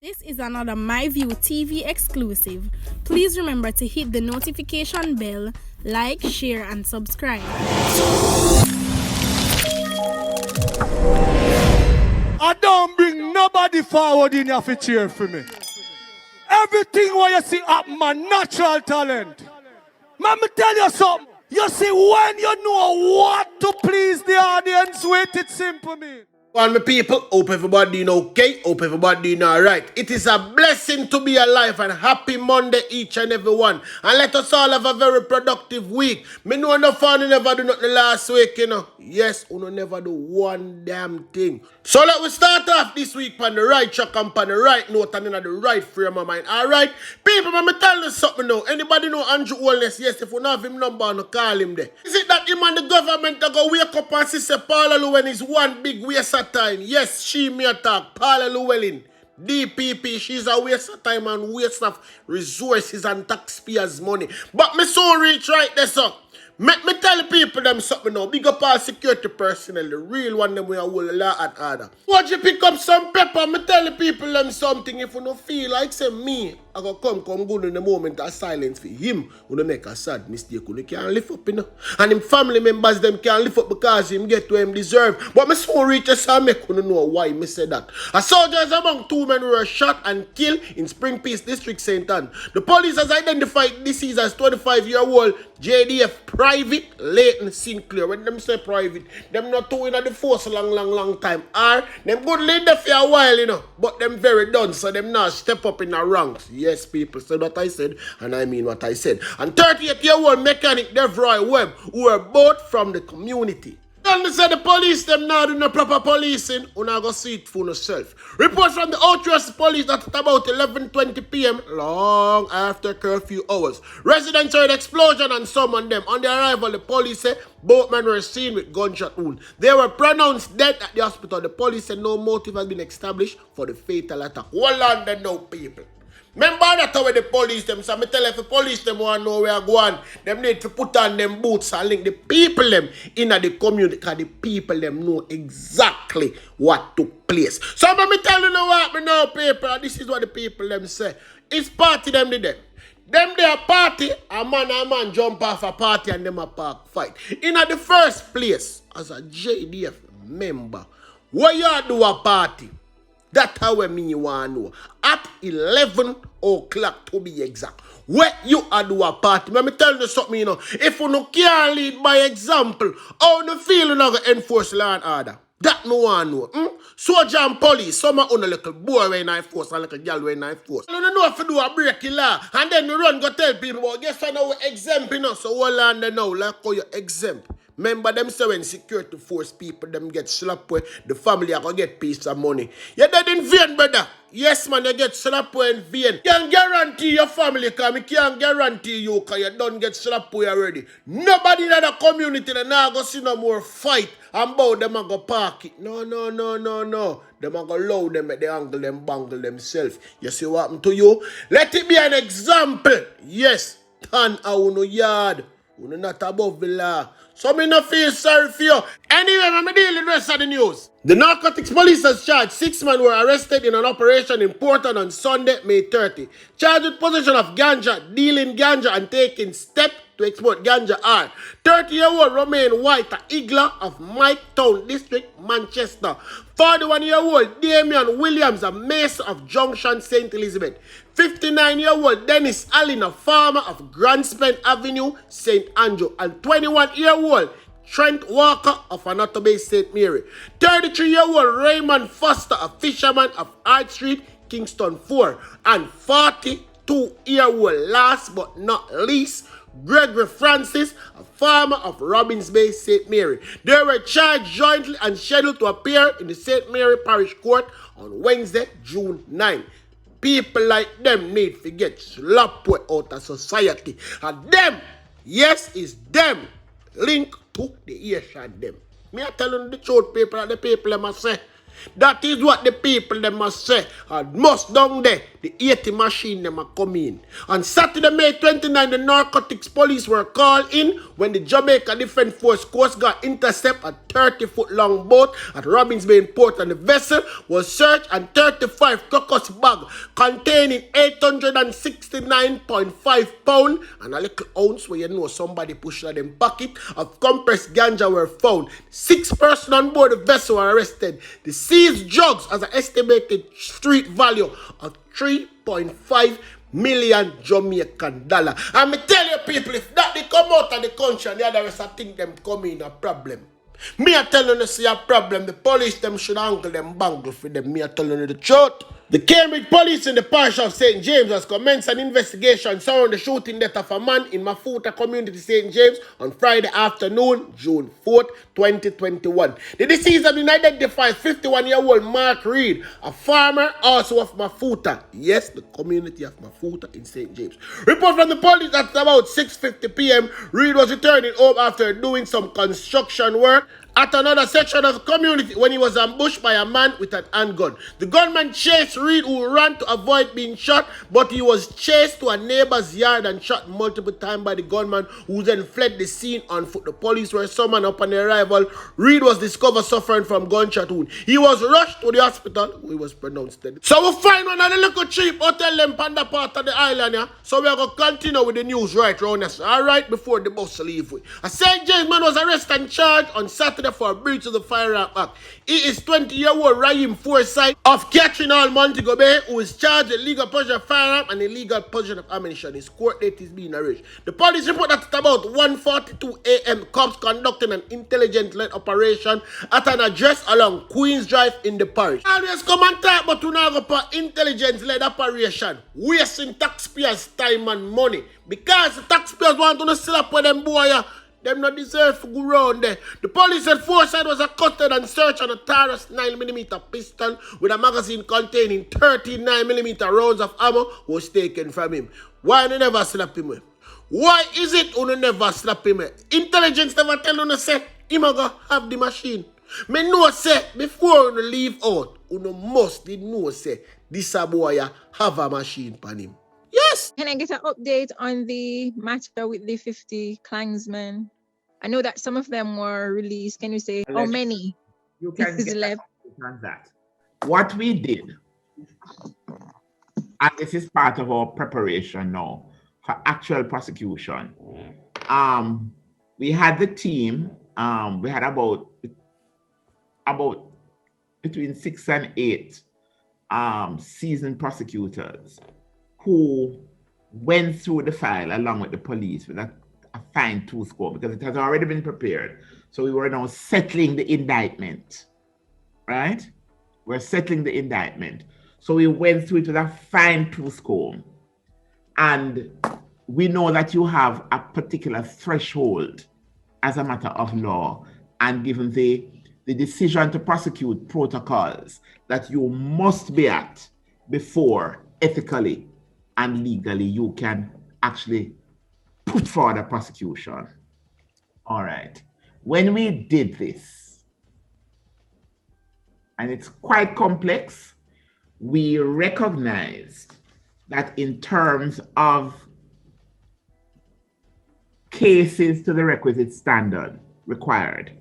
This is another MyView TV exclusive. Please remember to hit the notification bell, like, share, and subscribe. I don't bring nobody forward in here to cheer for me. Everything what you see up, my natural talent. Let me tell you something. You see, when you know what to please the audience with, it's simple, me. Well, my people, hope everybody doing okay, hope everybody doing alright. It is a blessing to be alive and happy Monday each and every one. And let us all have a very productive week. Me know no fun, you never do nothing last week, you know. Yes, you never do one damn thing. So let we start off this week on the right track and on the right note and in the right frame of mind. Alright? People, let me tell you something now. Anybody know Andrew Holness? Yes, if you don't have him number, no call him there. Is it that him and the government are going to wake up and say Paula Llewellyn is one big waste of time? Yes, she may attack Paula Llewellyn. DPP, she's a waste of time and waste of resources and taxpayers' money. But me so reach right there, so. Make me tell the people them something now. Big up all security personnel, the real one them we are hold a law and order. Watch you pick up some pepper, me tell the people them something. If you don't feel like say me, I go come good in the moment of silence for him. Who don't make a sad mistake, who can't lift up, you know. And him family members them can't lift up because him get what him deserve. But me so reach a so make you know why me say that. A soldiers among 2 men were shot and killed in Spring Peace District, St. Ann. The police has identified deceased as 25-year-old JDF Private Leighton Sinclair. When them say private, them not two in the force a long time. Or them good lead there for a while, you know. But them very done, so them now step up in the ranks. Yes, people said what I said, and I mean what I said. And 38-year-old mechanic Devroy Webb, who were both from the community. Tell me say the police them now do no proper policing, you now go see it for yourself. Reports from the Outrest police that at about 11:20 p.m. long after curfew hours, residents heard explosion and summoned them. On their arrival, the police say both men were seen with gunshot wounds. They were pronounced dead at the hospital. The police said no motive has been established for the fatal attack. Hold on then now, people. Remember that way the police them, so I tell if the police them want to know where I go on, them need to put on them boots and link the people them in the community, because the people them know exactly what took place. So let me tell you what me know, people, and this is what the people them say. It's party them did them. Them they a party, a man jump off a party and them a park fight. In the first place, as a JDF member, what you do a party? That's how me want to know. At 11 o'clock to be exact. Where you are do a party. Let me tell you something, you know. If you no can't lead by example, how you feel you not going to enforce law and order? That no one know. Soldier and police, some are on a little boy when I force and a little girl when I force. You don't know if you do a breaking law. And then you run go tell people, well, guess what now we exempt, you know. So hold on there now, like how you exempt. Remember them say when security force people them get slapped with, the family are gonna get piece of money. You're dead in vain, brother. Yes, man, you get slapped with in vain. Can't guarantee your family, because I can't guarantee you, because you don't get slapped with already. Nobody in the community that now go see no more fight and about them and go park it. No. Them are going to allow them at the angle them bangle themselves. You see what happened to you? Let it be an example. Yes, turn out no yard. You're not above the law. So me no feel sorry for you. Anyway, I'm dealing with the rest of the news. The narcotics police has charged 6 men were arrested in an operation in Portland on Sunday, May 30. Charged with possession of ganja, dealing ganja, and taking steps to export ganja are 30-year-old Romain White, a Igla of Mike Town District, Manchester. 41-year-old Damian Williams, a Mason of Junction, St. Elizabeth. 59-year-old Dennis Allen, a farmer of Klansman Avenue, St. Andrew. And 21-year-old Trent Walker of Another Bay, St. Mary. 33-year-old Raymond Foster, a fisherman of Art Street, Kingston 4. And 42-year-old, last but not least, Gregory Francis, a farmer of Robbins Bay, St. Mary. They were charged jointly and scheduled to appear in the St. Mary Parish Court on Wednesday, June 9. People like them need to get slapped out of society. And them, yes, is them, link to the Asian them. Me I tell you the truth, people, and the people them I say. That is what the people them must say. And must down there, the 80 machine them are coming. On Saturday, May 29, the narcotics police were called in when the Jamaica Defence Force Coast Guard intercept a 30-foot-long boat at Robbins Bay Port, and the vessel was searched and 35 crocus bags containing 869.5 pounds and a little ounce where you know somebody pushed in them pocket of compressed ganja were found. 6 persons on board the vessel were arrested. The seized drugs has an estimated street value of 3.5 million Jamaican dollar. And me tell you people, if that they come out of the country and the other rest I think them come in a problem. Me a telling you see a problem, the police them should angle them bangle for them. Me a telling you the truth. The Cambridge police in the parish of St. James has commenced an investigation surrounding the shooting death of a man in Mafuta community, St. James, on Friday afternoon, June 4th, 2021. The deceased has been identified as 51-year-old Mark Reed, a farmer also of Mafuta. Yes, the community of Mafuta in St. James. Report from the police at about 6:50 p.m. Reed was returning home after doing some construction work at another section of the community when he was ambushed by a man with an handgun. The gunman chased Reed, who ran to avoid being shot, but he was chased to a neighbor's yard and shot multiple times by the gunman, who then fled the scene on foot. The police were summoned upon their arrival. Reed was discovered suffering from gunshot wound. He was rushed to the hospital, where he was pronounced dead. So we find one of the little cheap hotel in Panda part of the island here. So we are going to continue with the news right around us. Alright, before the bus leave. A St. James man was arrested and charged on Saturday for a breach of the Firearm Act. He is 20-year-old Raheem Forsyth of Catchinall, Montego Bay, who is charged with illegal possession of firearm and illegal possession of ammunition. His court date is being arranged. The police report that at about 1:42 a.m., cops conducted an intelligence-led operation at an address along Queens Drive in the parish. Always come and talk, but we now go for intelligence-led operation, wasting taxpayers' time and money. Because the taxpayers want to still up with them boy. Them not deserve to go round there. The police said Forsyth was accosted and searched on a Taurus 9mm pistol with a magazine containing 39mm rounds of ammo was taken from him. Why they never slap him? Why is it you never slap him? Intelligence never tell you say him go have the machine. Me know say before you leave out, you must know say this a boy have a machine pan him. Yes. Can I get an update on the matter with the 50 Klansmen? I know that some of them were released. Can you say how many? You can is get left? on that. What we did, and this is part of our preparation now for actual prosecution. We had the team. We had about between 6 and 8 seasoned prosecutors who went through the file along with the police with a fine-tooth comb, because it has already been prepared. So we were now settling the indictment, right? We're settling the indictment. So we went through it with a fine-tooth comb. And we know that you have a particular threshold as a matter of law, and given the decision to prosecute protocols that you must be at before ethically and legally you can actually put forward a prosecution. All right. When we did this, and it's quite complex, we recognized that in terms of cases to the requisite standard required,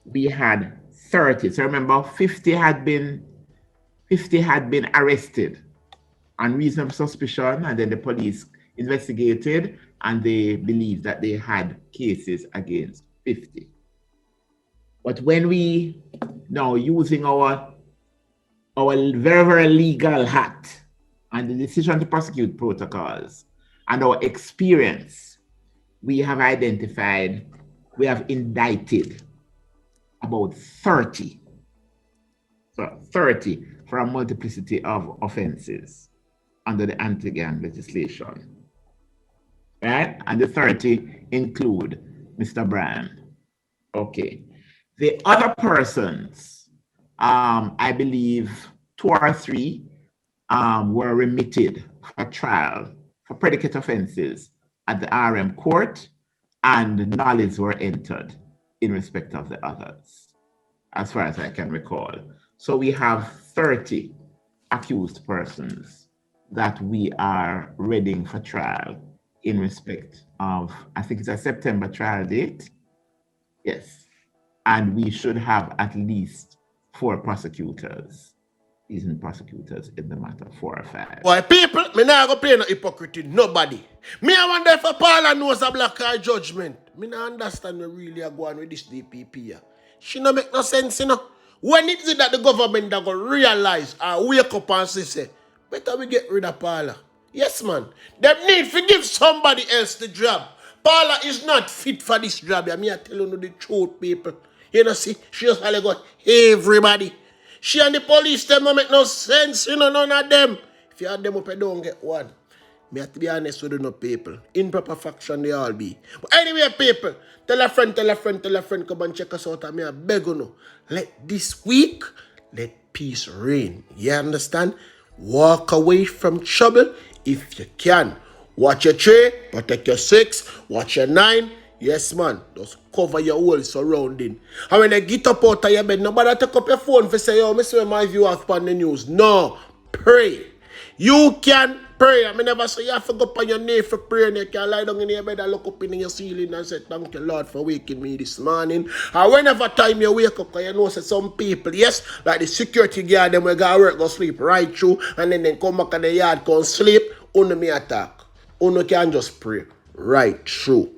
we had 30. So remember, 50 had been arrested on reasonable suspicion, and then the police investigated and they believed that they had cases against 50. But when we now, using our very, very legal hat and the decision to prosecute protocols and our experience, we have indicted about 30. So 30 for a multiplicity of offenses under the anti-gang legislation, right? And the 30 include Mr. Bryan. Okay. The other persons, I believe 2 or 3 were remitted for trial for predicate offenses at the RM court, and knowledge were entered in respect of the others, as far as I can recall. So we have 30 accused persons that we are readying for trial in respect of, I think it's a September trial date. Yes. And we should have at least 4 prosecutors, seasoned prosecutors in the matter, 4 or 5. Why, people, me not go play no hypocrite with nobody. Me, I wonder if a Paula knows a black eye judgment. Me not understand me really are going with this DPP here. She no make no sense, you know. When is it that the government that go realize or wake up and say, better we get rid of Paula? Yes, man. They need to give somebody else the job. Paula is not fit for this job. Me, I tell you the truth, people. You know, see, she just only got everybody. She and the police, them don't make no sense, you know, none of them. If you add them up, you don't get one. Me have to be honest with you, no people. In proper faction, they all be. But anyway, people, tell a friend, come and check us out. And me I beg you, no. Let this week, let peace reign. You understand? Walk away from trouble if you can. Watch your 3, protect your 6, watch your 9. Yes, man. Just cover your whole surrounding. And when you get up out of your bed, nobody take up your phone for say, yo, me see my view on the news. No. Pray. You can pray. I never say you have to go up on your knee for prayer and you can lie down in your bed and look up in your ceiling and say, thank you, Lord, for waking me this morning. And whenever time you wake up, you know, say some people, yes, like the security guard, them will go work, go sleep right through, and then they come back in the yard, go sleep, uno me attack. Uno can just pray right through.